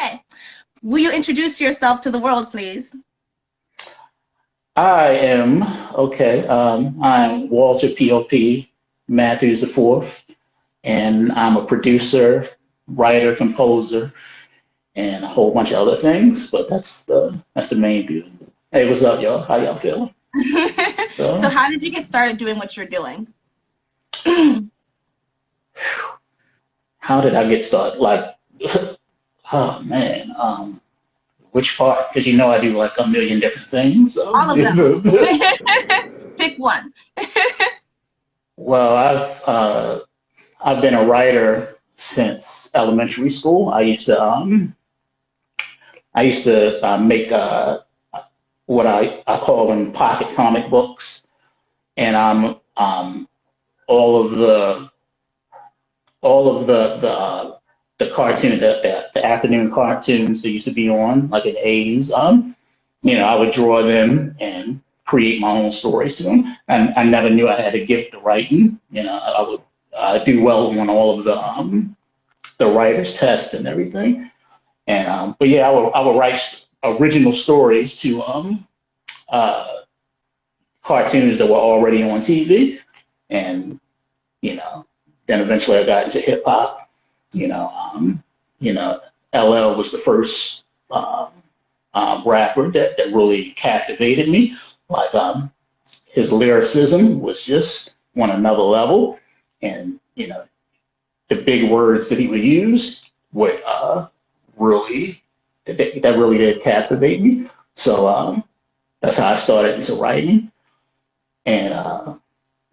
Okay. Will you introduce yourself to the world, please? I am okay. I'm Walter P.o.p. Matthews the Fourth, and I'm a producer, writer, composer, and a whole bunch of other things. But that's the main view. Hey, what's up, y'all? How y'all feeling? So So, how did you get started doing what you're doing? how did I get started? Like, oh man, which part? Because you know I do like a million different things. So, All of them. Pick one. well, I've been a writer since elementary school. I used to make what I call them pocket comic books, and all of the all of the cartoon the afternoon cartoons that used to be on like in the 80s. I would draw them and create my own stories to them. And I never knew I had a gift of writing. I would do well on all of the writers test and everything. And but yeah, I would write original stories to uh, cartoons that were already on TV, and you know, then eventually I got into hip hop. You know, um, LL was the first rapper that really captivated me. Like his lyricism was just on another level, and the big words that he would use would really that really did captivate me. So that's how I started into writing and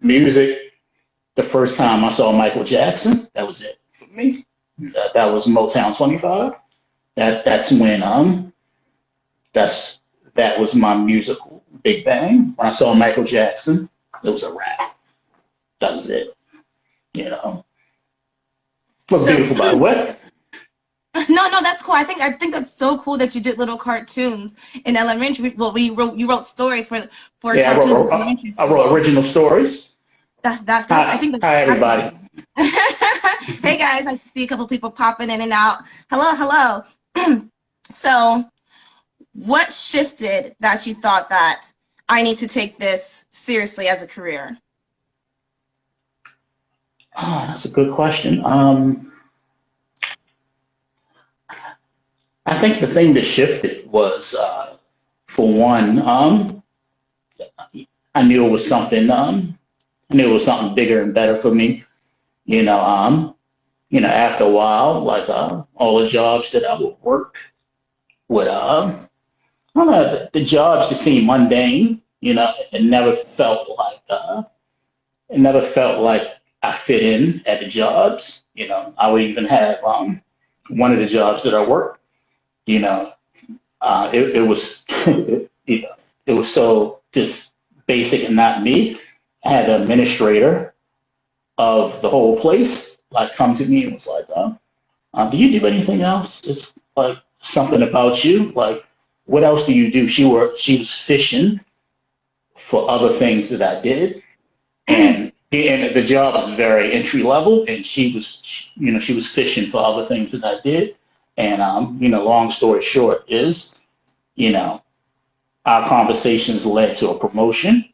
music. The first time I saw Michael Jackson, that was it for me. That was Motown 25. That's when that's that was my musical big bang. When I saw Michael Jackson, it was a wrap. That was it. You know, but So beautiful by the way. no, that's cool. I think that's so cool that you did little cartoons in elementary. Well, you wrote stories for Yeah, cartoons in elementary I wrote school. original stories. That's I Hi, think that's hi everybody. fascinating. Hey guys, I see a couple people popping in and out. Hello, hello. So, what shifted that you thought that I need to take this seriously as a career? Oh, that's a good question. I think the thing that shifted was, for one, I knew it was something. I knew it was something bigger and better for me. You know, um, after a while, like all the jobs that I would work would, I don't know, the jobs just seemed mundane. It never felt like I fit in at the jobs. I would even have one of the jobs that I worked. You know, it was it was so just basic and not me. I had the administrator of the whole place like come to me and was like, do you do anything else? It's like something about you. Like, what else do you do? She was fishing for other things that I did, and the job was very entry level, and she was fishing for other things that I did, and long story short is, you know, our conversations led to a promotion.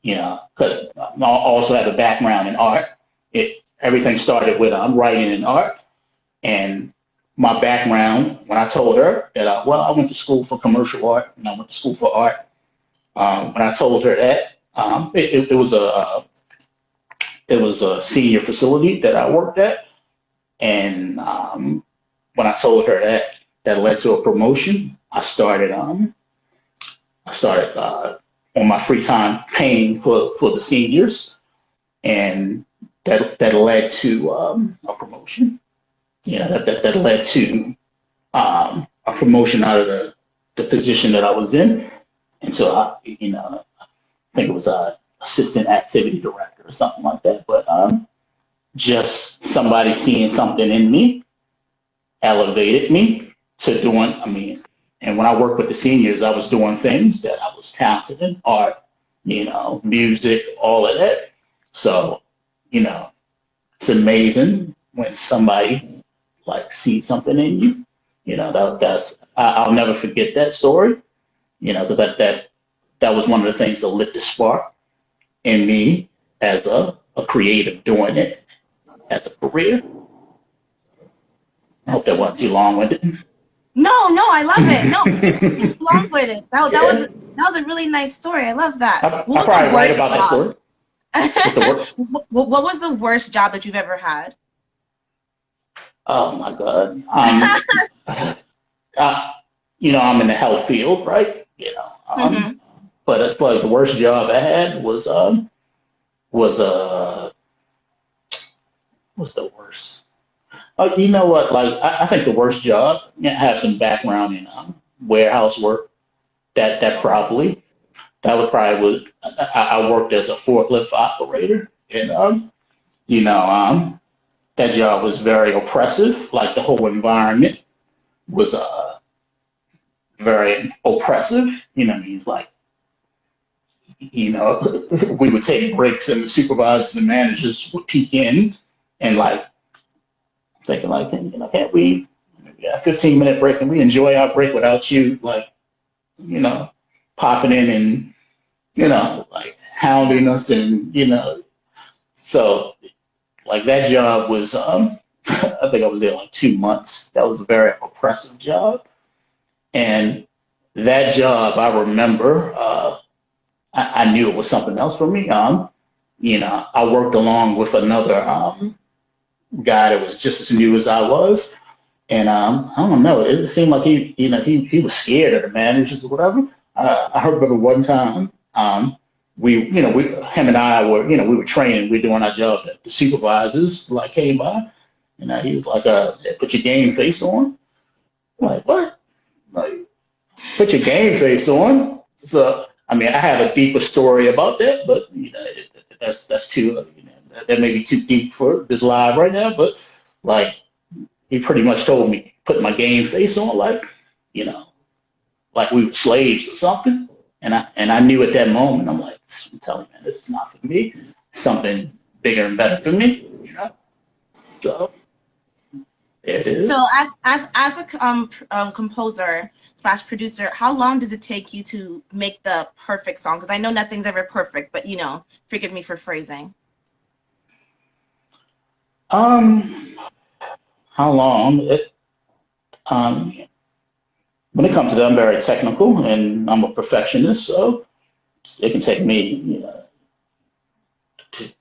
Because I also have a background in art. Everything started with writing and art, and my background. When I told her that I went to school for commercial art and I went to school for art. When I told her that, it was a senior facility that I worked at, and when I told her that, that led to a promotion. I started on my free time painting for the seniors, and that led to a promotion. That led to a promotion out of the position that I was in. And so I think it was assistant activity director or something like that. But just somebody seeing something in me elevated me to doing. I mean, and when I worked with the seniors, I was doing things that I was talented in, art, music, all of that. So, you know, it's amazing when somebody like sees something in you I'll never forget that story. Because that was one of the things that lit the spark in me as a creative doing it as a career. I hope That's that so wasn't too cool. long-winded. No, I love it. No, it's long with it. Yeah, That was a really nice story. I love that. What I was the probably write worst about that job? story. What's the word? What was the worst job that you've ever had? Oh my God. Uh, I'm in the health field, right? Hmm. But the worst job I had was what's the worst? You know what? Like I think the worst job. I have some background in warehouse work. That would probably would. I worked as a forklift operator, and you know, that job was very oppressive. Like the whole environment was very oppressive. He's like, we would take breaks and the supervisors and managers would peek in and like thinking like, can't we a 15-minute break and we enjoy our break without you like, you know, popping in and, like Yeah. hounding us and, so like that job was, I think I was there like 2 months. That was a very oppressive job. And that job, I remember, I knew it was something else for me. I worked along with another guy that was just as new as I was, and I don't know. It seemed like he was scared of the managers or whatever. I remember one time him and I were we were training, we were doing our job. The supervisors like came by, and he was like, "Put your game face on." I'm like, what? Like, put your game face on. So, I mean, I have a deeper story about that, but that's too, that may be too deep for this live right now. But like, he pretty much told me put my game face on, you know, like we were slaves or something. And I knew at that moment, I'm like, I'm telling you, man, this is not for me. Something bigger and better for me. So there it So is. as a composer slash producer, how long does it take you to make the perfect song? Because I know nothing's ever perfect, but forgive me for phrasing. Um, how long? Um, when it comes to that, I'm very technical and I'm a perfectionist, so it can take me, to,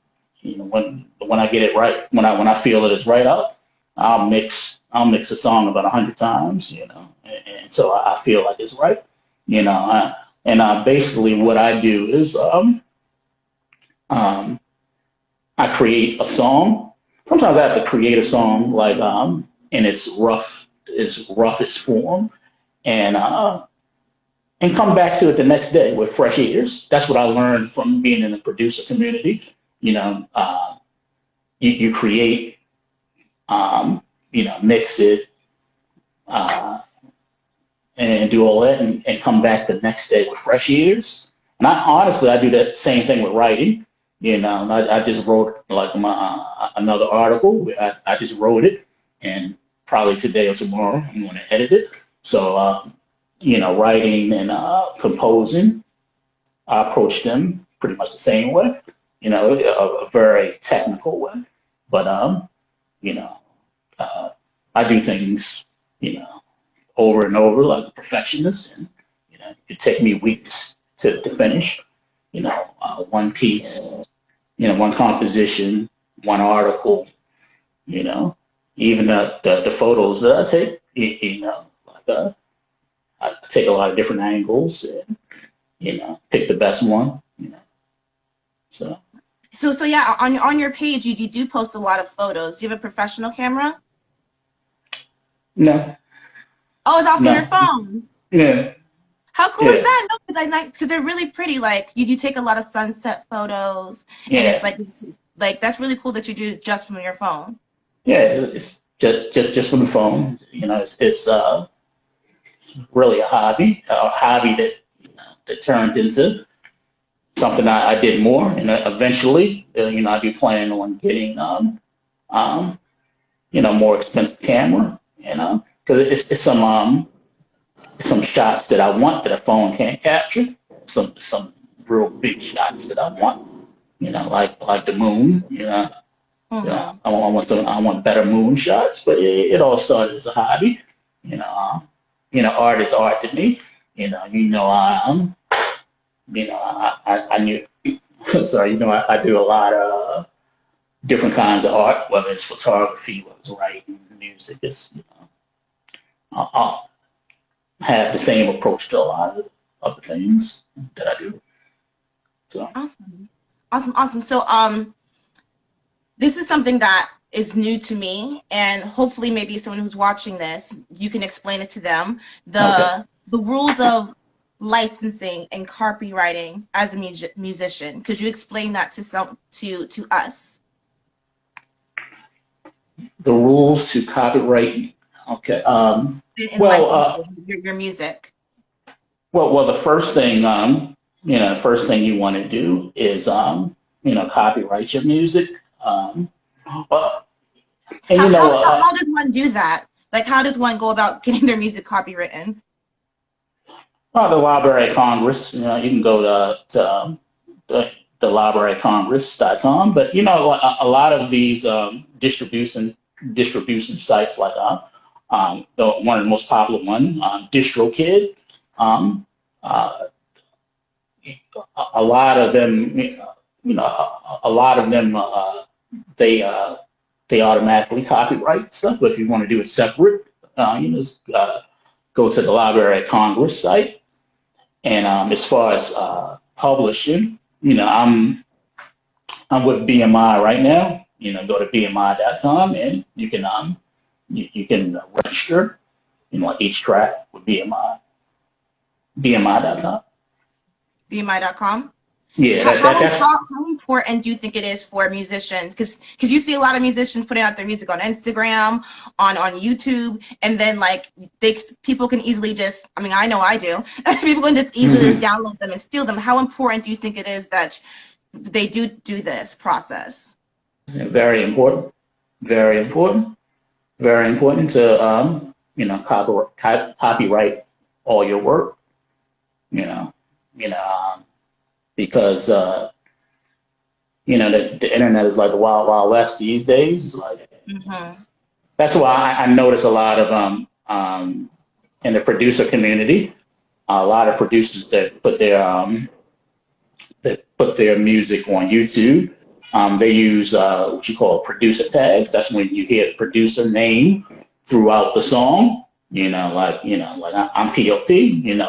when I get it right, when I feel it is right up, I'll mix a song about 100 times, and so I feel like it's right, you know. And basically, what I do is um, I create a song. Sometimes I have to create a song like in its roughest form, and come back to it the next day with fresh ears. That's what I learned from being in the producer community. You create, mix it, uh, and do all that, and come back the next day with fresh ears. And I do that same thing with writing. I just wrote like another article. I just wrote it, and probably today or tomorrow I'm going to edit it. So, writing and composing, I approach them pretty much the same way, a very technical way. But you know, uh, I do things, over and over like a perfectionist, and it could take me weeks to finish, one piece, one composition, one article, you know, even the photos that I take, like I take a lot of different angles and pick the best one. So So yeah, on your page, you do post a lot of photos. Do you have a professional camera? no, Oh, it's off of your no, phone. yeah, How cool is yeah, that? No, because they're really pretty. Like you take a lot of sunset photos, and it's yeah, like that's really cool that you do just from your phone. yeah. It's just from the phone. It's really a hobby that turned into something I did more, and eventually, I do plan on getting, more expensive camera, because it's some shots that I want that a phone can't capture. Some real big shots that I want. Like the moon. Mm-hmm. I want better moon shots. But it all started as a hobby. You know, art is art to me. I I knew. So I do a lot of different kinds of art, whether it's photography, whether it's writing, music. I have the same approach to a lot of the things that I do. So Awesome. Awesome. Awesome. So, this is something that is new to me, and hopefully maybe someone who's watching this, you can explain it to them. okay, The rules of licensing and copywriting as a musician. Could you explain that to us? the rules to copyright. Okay. In Well, licensing your music. well, the first thing, the first thing you want to do is, copyright your music. Uh, and How does one do that? Like, how does one go about getting their music copywritten? the Library of Congress. You can go the libraryofcongress.com. But a lot of these distribution sites, like one of the most popular one, DistroKid. Um, uh, a lot of them, a lot of them, they they automatically copyright stuff. But if you want to do it separate, just go to the Library of Congress site. And as far as publishing, I'm with BMI right now. Go to bmi.com and you can register. Each track with bmi.com. BMI.com. Yeah, that's How important do you think it is for musicians? Because you see a lot of musicians putting out their music on Instagram, on YouTube, and then like people can easily just, I mean, I know I do. People can just easily download them and steal them. How important do you think it is that they do this process? very important. Very important. Very important to copyright all your work. You know, you know, because the internet is like the wild wild west these days. It's like Mm-hmm. that's why I notice a lot of in the producer community, a lot of producers that put their music on YouTube. They use what you call producer tags. That's when you hear the producer name throughout the song. I'm P.o.p.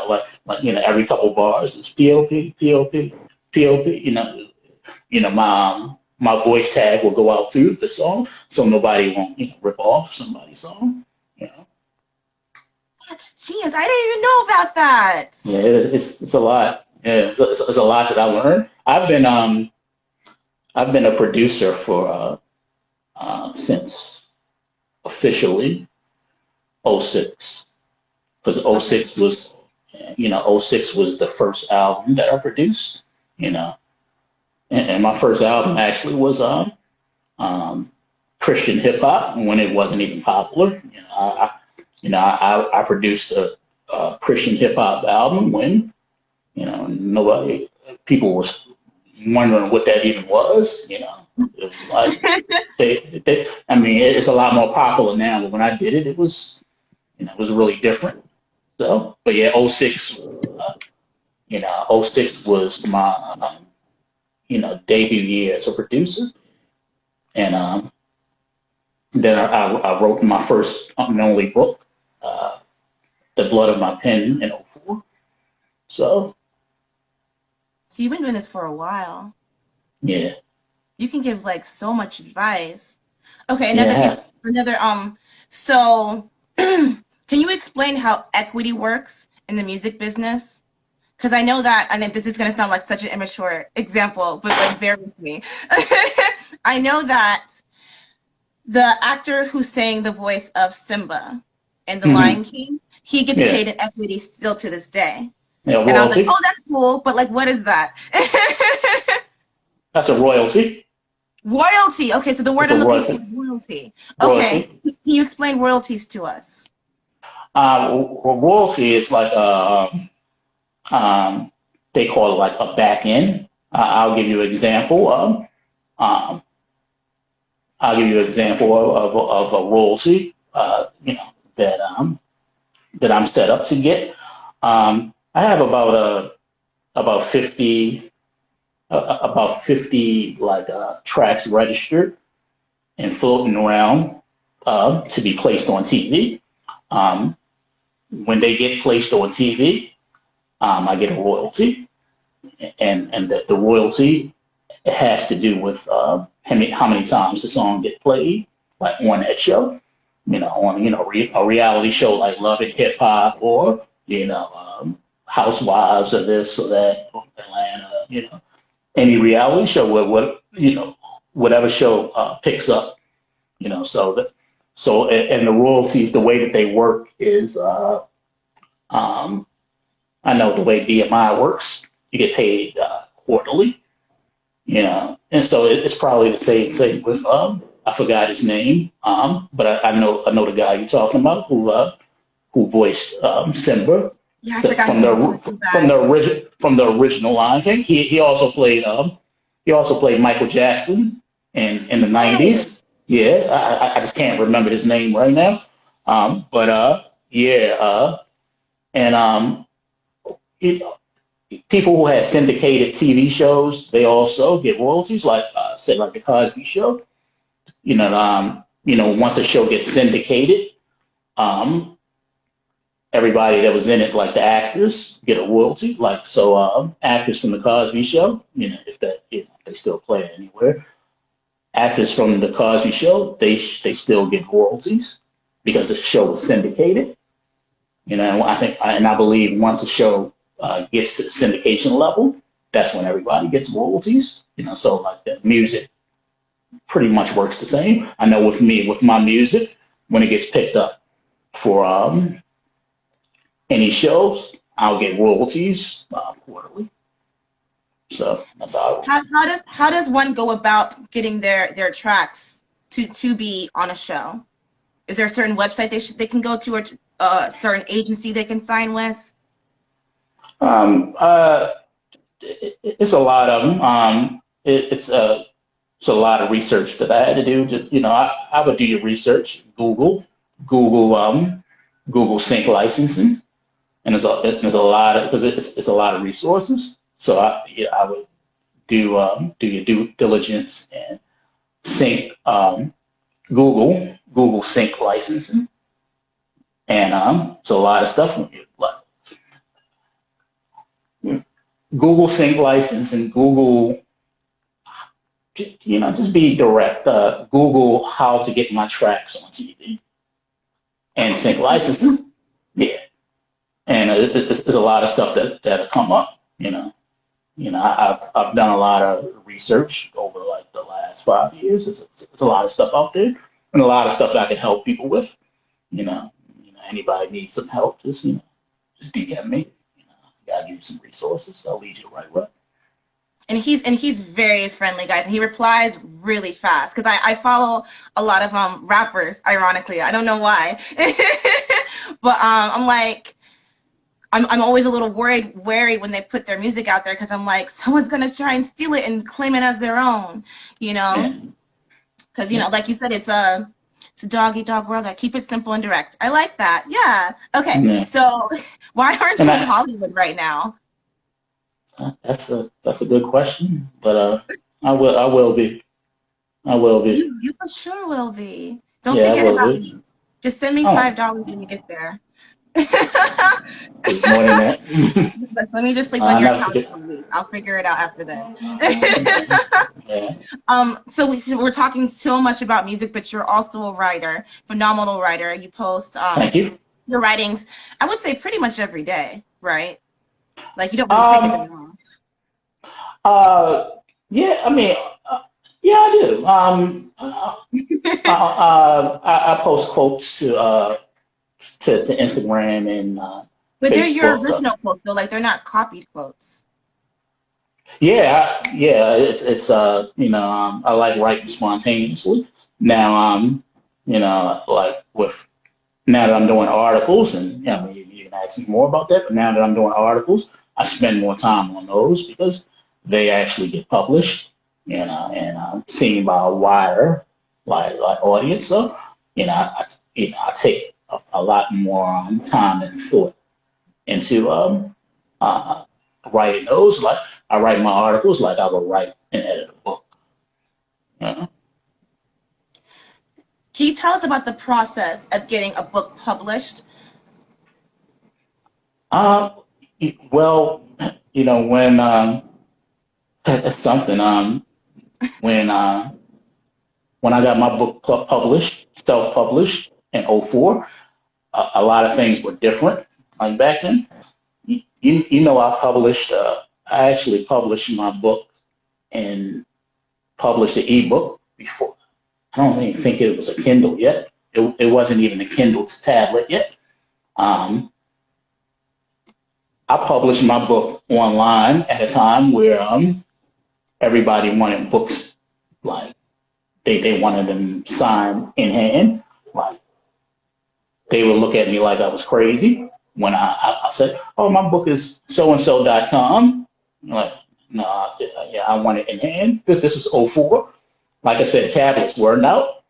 Every couple bars it's P.o.p. P.o.p. P.o.p. My voice tag will go out through the song, so nobody won't rip off somebody's song. You know, That's genius. I didn't even know about that. yeah, it's a lot. Yeah, it's a lot that I learned. I've been a producer for since officially '06, because Okay. '06 was '06 was the first album that I produced. You know, and my first album actually was um, Christian hip hop when it wasn't even popular. I produced a Christian hip hop album when nobody people was wondering what that even was. It was like I mean, it's a lot more popular now, but when I did it, it was really different. So, but yeah, '06, '06 was my debut year as a producer, and then I wrote my first and only book, uh, The Blood of My Pen, in '04. So So you've been doing this for a while. yeah, You can give like so much advice. Okay, yeah, another so can you explain how equity works in the music business? Because I know that, and this is going to sound like such an immature example, but like bear with me. I know that the actor who sang the voice of Simba in The hmm Lion King, he gets yeah, paid in equity still to this day. yeah, And I was like, royalty. oh, that's cool, but like, what is that? That's a royalty. Royalty. Okay, so the word That's a I'm looking for royalty. is royalty. Okay, Royalty. can you explain royalties to us? Royalty is like um, they call it like a back end. I'll give you an example. Um, I'll give you an example of a royalty, that I'm set up to get. I have about 50 about 50 like tracks registered and floating around to be placed on TV. Um, when they get placed on TV, I get a royalty, and the royalty has to do with how many times the song get played, like on that show. On a reality show like Love and Hip Hop, or Housewives, or this or that, or Atlanta. Any reality show, whatever show picks up. And the royalties, the way that they work is, um, I know the way BMI works, you get paid quarterly. And so it's probably the same thing with I forgot his name, but I know the guy you're talking about who voiced Simba, Yeah, I forgot his from name. the from the original Lion King. He also played Michael Jackson in He the did. '90s. Yeah, I just can't remember his name right now. But yeah, and it, people who had syndicated TV shows, they also get royalties, like say like the Cosby Show. Once a show gets syndicated, um, everybody that was in it, like the actors, get a royalty. Like so, actors from the Cosby Show, if they still play it anywhere, actors from the Cosby Show, they still get royalties because the show was syndicated. I believe once a show gets to the syndication level, that's when everybody gets royalties. So like the music pretty much works the same. I know with me, with my music, when it gets picked up for any shows, I'll get royalties quarterly. So that's how it works. How does one go about getting their tracks to be on a show? Is there a certain website they can go to, or a certain agency they can sign with? Um, uh, it's a lot of them. It's a lot of research that I had to do. I would do your research, Google, Google Sync licensing, and there's a lot of, because it's a lot of resources. So I would do your due diligence and sync Google Sync licensing, and so a lot of stuff. Like Google Sync license and Google, just be direct. Google how to get my tracks on TV and sync licensing. Yeah, and there's a lot of stuff that'll come up. I've done a lot of research over like the last 5 years. There's a lot of stuff out there, and a lot of stuff that I can help people with. Anybody needs some help, just DM me. Gotta give you some resources. I'll lead you the right way. And he's very friendly, guys, and he replies really fast, because I follow a lot of rappers, ironically. I don't know why. But I'm like, I'm always a little wary when they put their music out there, because I'm like, someone's gonna try and steal it and claim it as their own, you know? Yeah. Because like you said, it's a dog eat dog world. I keep it simple and direct. I like that. Yeah. Okay. Yeah. So why aren't And you in Hollywood right now? that's a good question, but I will be. I will be. You for sure will be. Don't Yeah, I forget will about be. me. Just send me Oh, $5 when you get there. it's more than that. Let me just sleep on I your never couch forget. for a week. I'll figure it out after that. Yeah. So we're talking so much about music, but you're also a writer, phenomenal writer. You post Thank you. your writings, I would say pretty much every day, right? Like you don't really take a day Um. off. Uh. Yeah. I mean. Yeah, I do. I post quotes to Instagram and But they're your Facebook. original quotes, though. Like they're not copied quotes. Yeah, yeah. It's I like writing spontaneously. Now like with now that I'm doing articles, and you can ask me more about that, but now that I'm doing articles, I spend more time on those because they actually get published, and seen by a wider like audience. So, I take a lot more time and thought into uh, writing those. Like I write my articles like I would write and edit a book. You know? Can you tell us about the process of getting a book published? Uh, well, when that's something. When when I got my book published, self-published in '04, a lot of things were different. Like back then, I actually published my book and published the ebook before. I don't even think it was a Kindle yet. It wasn't even a Kindle to tablet yet. Um, I published my book online at a time where everybody wanted books, like they wanted them signed in hand. Like they would look at me like I was crazy when I said, "Oh, my book is so and so.com." Like, no, yeah, I want it in hand. This is '04. Like I said, tablets weren't out.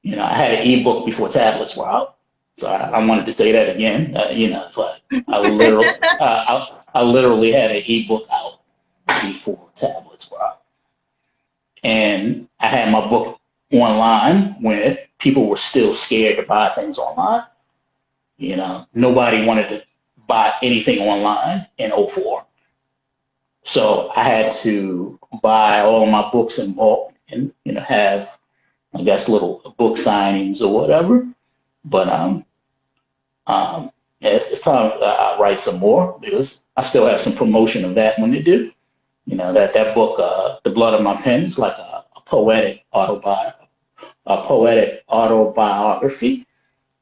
I had an ebook before tablets were out. So I wanted to say that again. It's like I literally had an ebook out before tablets were out, and I had my book online when people were still scared to buy things online. Nobody wanted to buy anything online in '04. So I had to buy all of my books in bulk and, have, I guess, little book signings or whatever. But yeah, it's time I write some more because I still have some promotion of that one to do. That book, The Blood of My Pen, is like a poetic autobiography.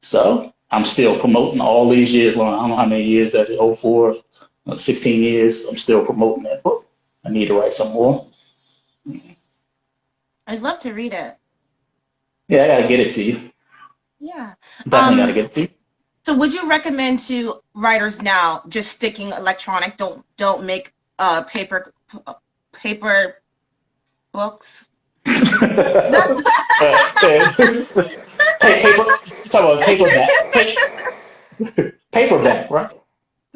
So I'm still promoting all these years long. I don't know how many years that is, '04, 16 years. I'm still promoting that book. I need to write some more. I'd love to read it. Yeah, I got to get it to you. Yeah. Definitely got to Um, get it to you. so would you recommend to writers now just sticking electronic? Don't make paper books. That's Paper, talk about paperback, right?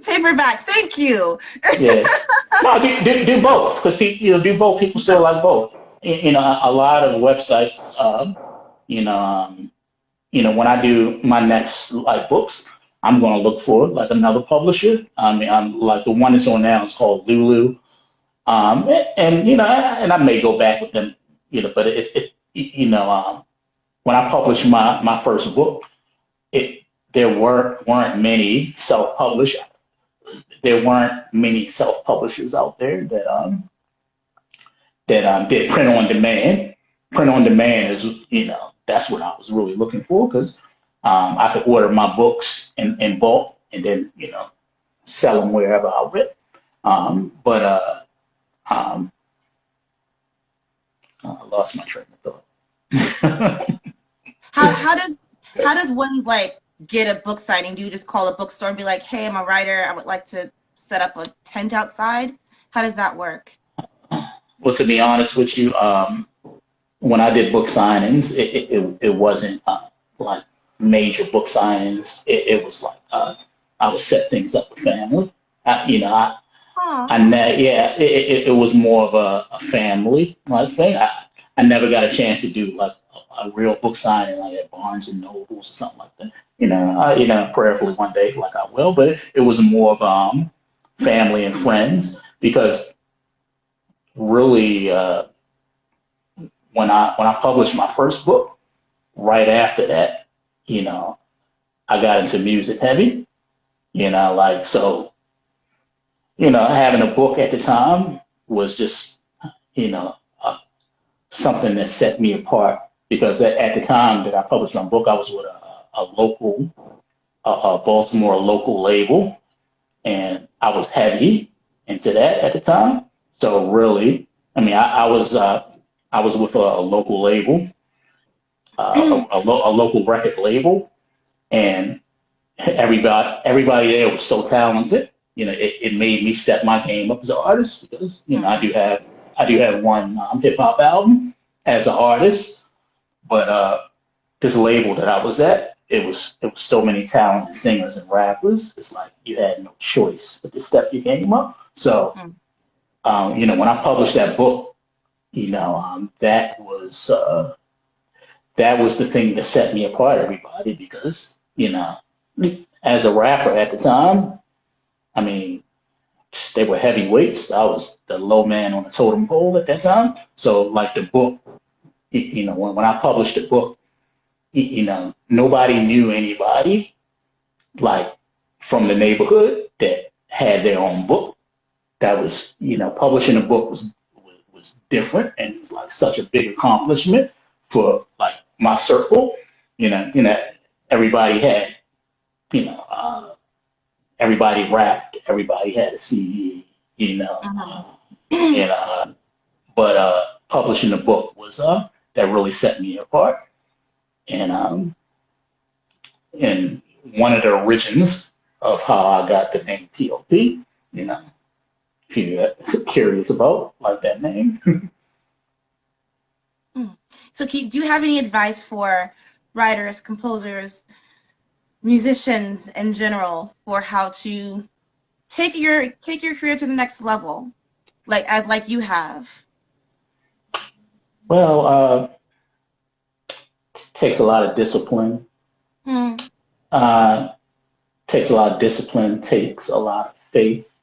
paperback. Thank you. Yeah. No, do both because do both. People still like both. A lot of websites. You know, um, when I do my next like books, I'm going to look for like another publisher. I mean, I'm like the one that's on now is called Lulu. And I may go back with them. But when I published my first book, it there weren't many self-published. There weren't many self-publishers out there that did print on demand. Print on demand is, that's what I was really looking for because I could order my books in bulk and then, sell them wherever I went. But um, I lost my train of thought. How does one like get a book signing? Do you just call a bookstore and be like, "Hey, I'm a writer. I would like to set up a tent outside"? How does that work? Well, to be honest with you, when I did book signings, it wasn't like major book signings. It was like I would set things up with family. Oh, Yeah, it was more of a family like thing. I never got a chance to do like a real book signing like at Barnes and Nobles or something like that. Prayerfully one day like I will, but it was more of family and friends because really when I published my first book, right after that, you know, I got into music heavy, like so, having a book at the time was just, you know, uh, something that set me apart because at the time that I published my book, I was with a local, a Baltimore local label, and I was heavy into that at the time. So really, I mean, I was with a local label, a local record label, and everybody there was so talented. It made me step my game up as an artist because I do have one hip hop album as an artist, but this label that I was at, it was so many talented singers and rappers. It's like you had no choice but to step your game up. So when I published that book, that was the thing that set me apart, everybody, because as a rapper at the time, I mean, they were heavyweights. I was the low man on the totem pole at that time. So like the book, when I published the book, nobody knew anybody like from the neighborhood that had their own book. That was, publishing a book was different, and it was like such a big accomplishment for like my circle. Everybody had, you know, uh, everybody rapped, everybody had a CD, and but publishing a book was that really set me apart, and and one of the origins of how I got the name P.o.p. You know, if you're curious about like that name. So, do you have any advice for writers, composers, musicians in general for how to take your career to the next level, like you have? Well, it takes a lot of discipline. Mm, Uh, takes a lot of discipline. Takes a lot of faith.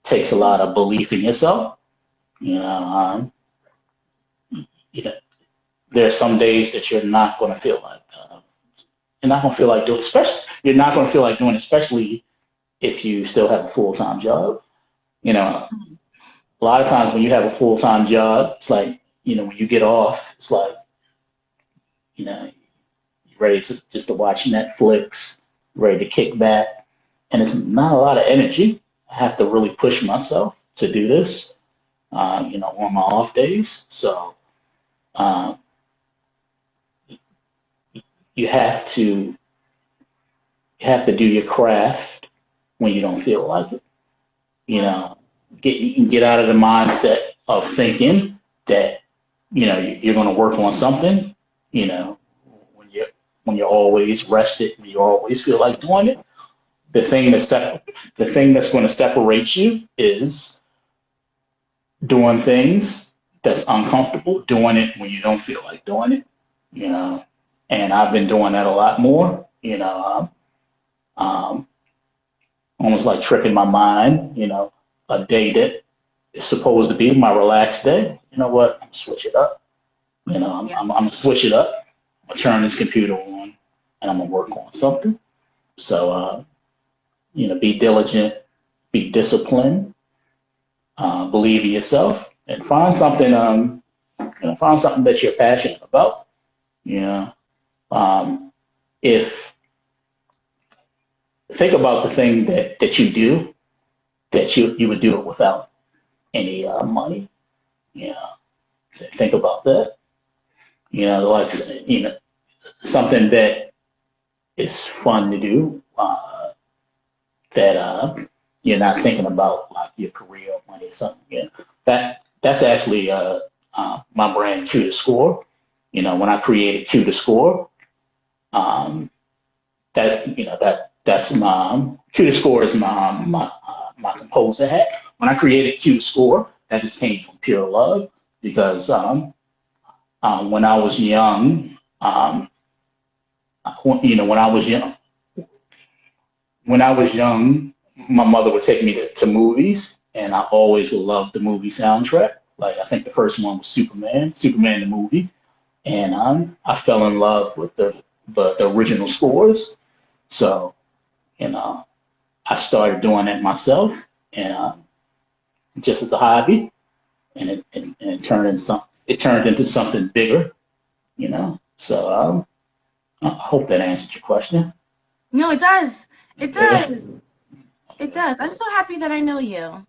Takes a lot of belief in yourself. You know, you know, there are some days that you're not going to feel like doing, especially you're not going to feel like doing, especially if you still have a full time job. You know, a lot of times when you have a full time job, it's like when you get off, it's like you're ready to watch Netflix, ready to kick back, and it's not a lot of energy. I have to really push myself to do this. On my off days. So uh, you have to you have to do your craft when you don't feel like it. You know, you can get out of the mindset of thinking that you're going to work on something. You know, when you're always rested, when you always feel like doing it. The thing that's going to separate you is doing things that's uncomfortable, doing it when you don't feel like doing it. You know, and I've been doing that a lot more. Um, almost like tricking my mind. A day that is supposed to be my relaxed day. You know what? I'm gonna switch it up. yeah. I'm gonna switch it up. I'm gonna turn this computer on, and I'm gonna work on something. So, be diligent, be disciplined, believe in yourself, and find something that you're passionate about. You know, um, if think about the thing that you do that you would do it without any money. You know, think about that. Like something that is fun to do that you're not thinking about like your career or money or something. That's actually my brand Q to Score. When I created Q to Score, um, that's my Q to Score is my composer hat. When I created Q to Score, that just came from pure love because when I was young, when I was young, my mother would take me to movies, and I always would love the movie soundtrack. Like I think the first one was Superman the movie, and I fell in love with the original scores. So you know, I started doing that myself, and just as a hobby, and it turned into something bigger. So I hope that answered your question. No, it does. It Yeah. does. It does. I'm so happy that I know you.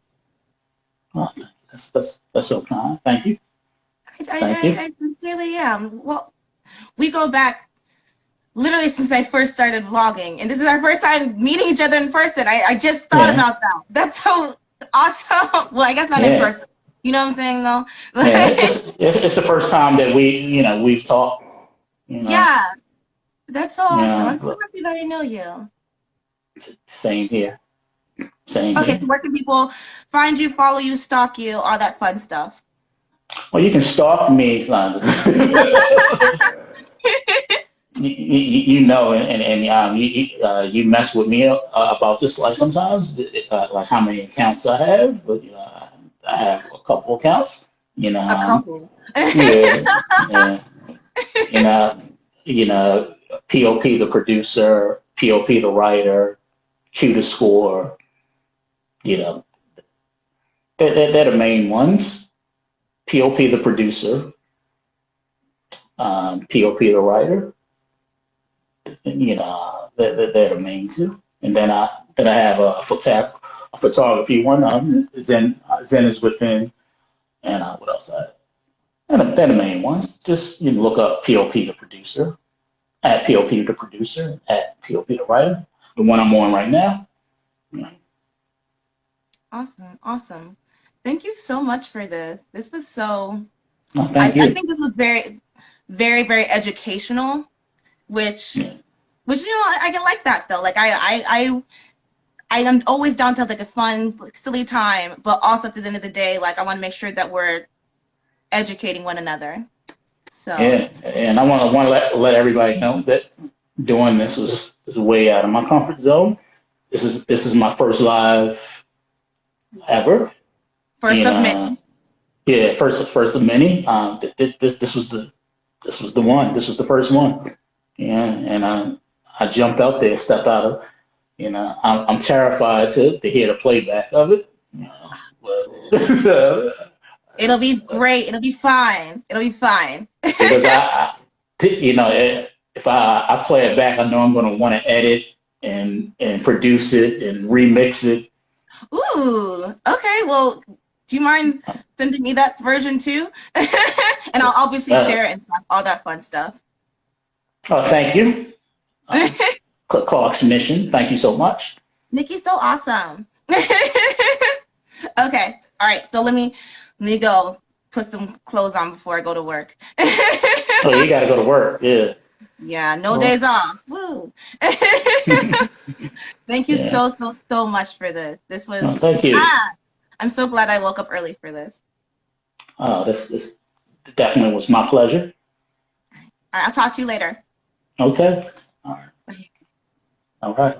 Oh, that's so kind. Thank you. I, I, Thank you. I I sincerely am. Well, we go back literally since I first started vlogging, and this is our first time meeting each other in person. I just thought Yeah. about that. That's so awesome. Well, I guess not in Yeah. person. You know what I'm saying, though? Yeah. It's the first time that we've talked. You know. Yeah, that's so awesome. I'm so Look, happy that I know you. same here. Same Okay, here. so where can people find you, follow you, stalk you, all that fun stuff? Well, you can stalk me, Lonzo. You know, you mess with me about this, like sometimes, like how many accounts I have. But I have a couple accounts. You know, A couple. yeah, yeah. You know, P.o.p. the producer, P.o.p. the writer, Q the score. You know, they're the main ones. P.o.p. the producer, P.o.p. the writer. They're the main two. And then I have a photography one. Zen is within, and what else? They're the main ones. Just you can look up P.o.p. the producer, at P.o.p. the producer, at P.o.p. the writer. The one I'm on right now. Yeah. Awesome, awesome. Thank you so much for this. This was so, No, I, thank I you. think this was very, very, very educational, which, Yeah. I can like that though. Like I am always down to have like a fun, like, silly time, but also at the end of the day, like I want to make sure that we're educating one another. So, Yeah, and I want to let everybody know that doing this is way out of my comfort zone. This is my first live ever. first You of know, many. yeah, first of many. This was the one. This was the first one. Yeah, and I jumped out there, stepped out of. I'm terrified to hear the playback of it. You know, but, It'll be great. It'll be fine. It'll be fine. because if I play it back, I know I'm going to want to edit and produce it and remix it. Ooh, okay. Well, do you mind sending me that version too? And I'll obviously Uh, share it and stuff, all that fun stuff. oh, thank you. Um, Clark's mission. Thank you so much. Nikki's so awesome. Okay. All right. So let me go put some clothes on before I go to work. Oh, you got to go to work. Yeah. Yeah, no Well, days off. Woo. Thank you yeah. so, so, so much for this. This Oh, was, thank you. I'm so glad I woke up early for this. This definitely was my pleasure. All right, I'll talk to you later. Okay. All right. All right.